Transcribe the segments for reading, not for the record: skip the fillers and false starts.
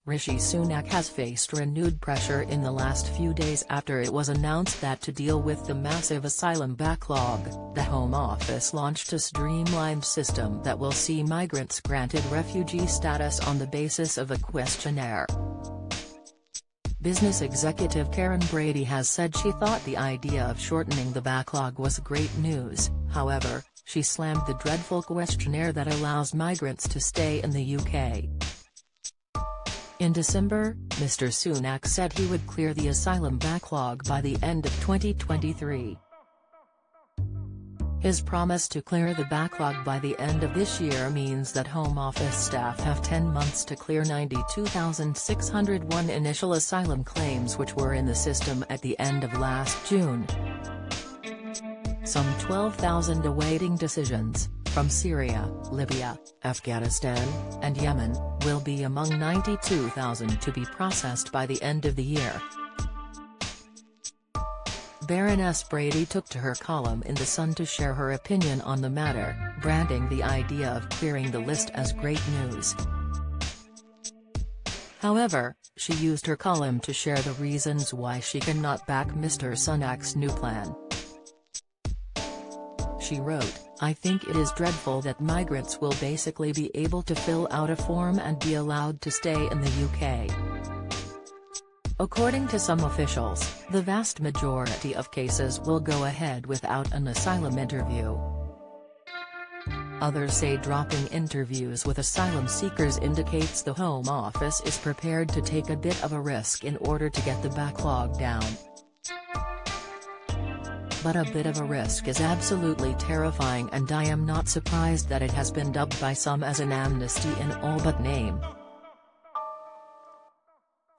Rishi Sunak has faced renewed pressure in the last few days after it was announced that to deal with the massive asylum backlog, the Home Office launched a streamlined system that will see migrants granted refugee status on the basis of a questionnaire. Business executive Karren Brady has said she thought the idea of shortening the backlog was great news. However, she slammed the dreadful questionnaire that allows migrants to stay in the UK. In December, Mr. Sunak said he would clear the asylum backlog by the end of 2023. His promise to clear the backlog by the end of this year means that Home Office staff have 10 months to clear 92,601 initial asylum claims which were in the system at the end of last June. Some 12,000 awaiting decisions, from Syria, Libya, Afghanistan, and Yemen, will be among 92,000 to be processed by the end of the year. Baroness Brady took to her column in The Sun to share her opinion on the matter, branding the idea of clearing the list as great news. However, she used her column to share the reasons why she cannot back Mr. Sunak's new plan. She wrote, "I think it is dreadful that migrants will basically be able to fill out a form and be allowed to stay in the UK. According to some officials, the vast majority of cases will go ahead without an asylum interview. Others say dropping interviews with asylum seekers indicates the Home Office is prepared to take a bit of a risk in order to get the backlog down. But a bit of a risk is absolutely terrifying, and I am not surprised that it has been dubbed by some as an amnesty in all but name."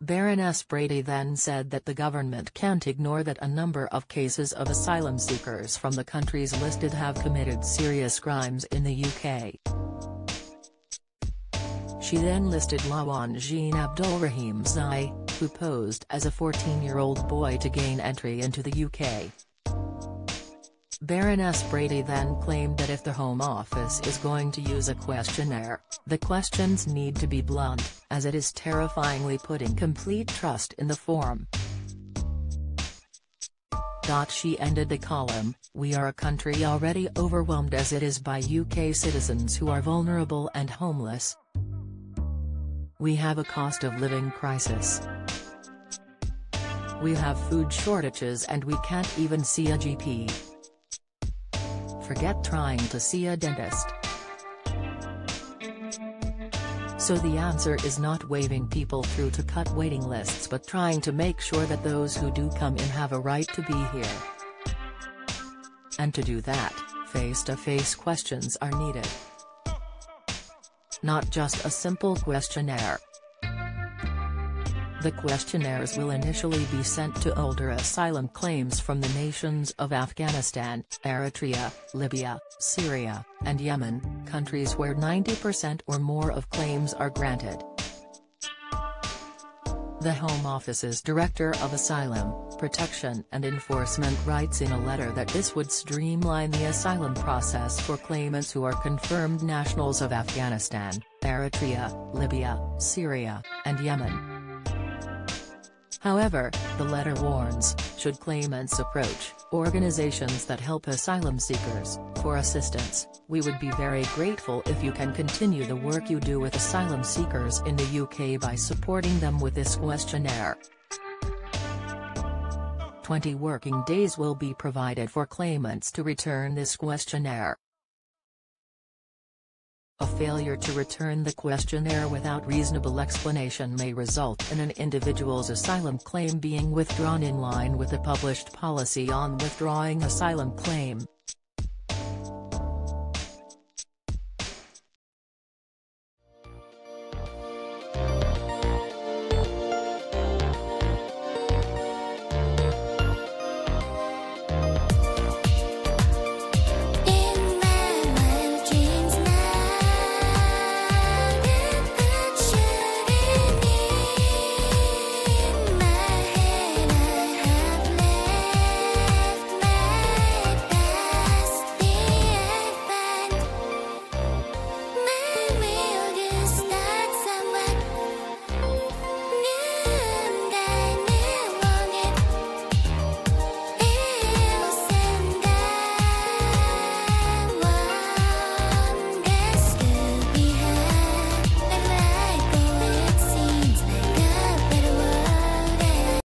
Baroness Brady then said that the government can't ignore that a number of cases of asylum seekers from the countries listed have committed serious crimes in the UK. She then listed Lawan Jean Abdulrahim Zai, who posed as a 14-year-old boy to gain entry into the UK. Baroness Brady then claimed that if the Home Office is going to use a questionnaire, the questions need to be blunt, as it is terrifyingly putting complete trust in the form. She ended the column, "We are a country already overwhelmed as it is by UK citizens who are vulnerable and homeless. We have a cost of living crisis. We have food shortages and we can't even see a GP. Forget trying to see a dentist. So the answer is not waving people through to cut waiting lists, but trying to make sure that those who do come in have a right to be here. And to do that, face-to-face questions are needed. Not just a simple questionnaire. The questionnaires will initially be sent to older asylum claims from the nations of Afghanistan, Eritrea, Libya, Syria, and Yemen, countries where 90% or more of claims are granted." The Home Office's Director of Asylum, Protection and Enforcement writes in a letter that this would streamline the asylum process for claimants who are confirmed nationals of Afghanistan, Eritrea, Libya, Syria, and Yemen. However, the letter warns, should claimants approach organizations that help asylum seekers for assistance, we would be very grateful if you can continue the work you do with asylum seekers in the UK by supporting them with this questionnaire. 20 working days will be provided for claimants to return this questionnaire. A failure to return the questionnaire without reasonable explanation may result in an individual's asylum claim being withdrawn in line with the published policy on withdrawing asylum claim.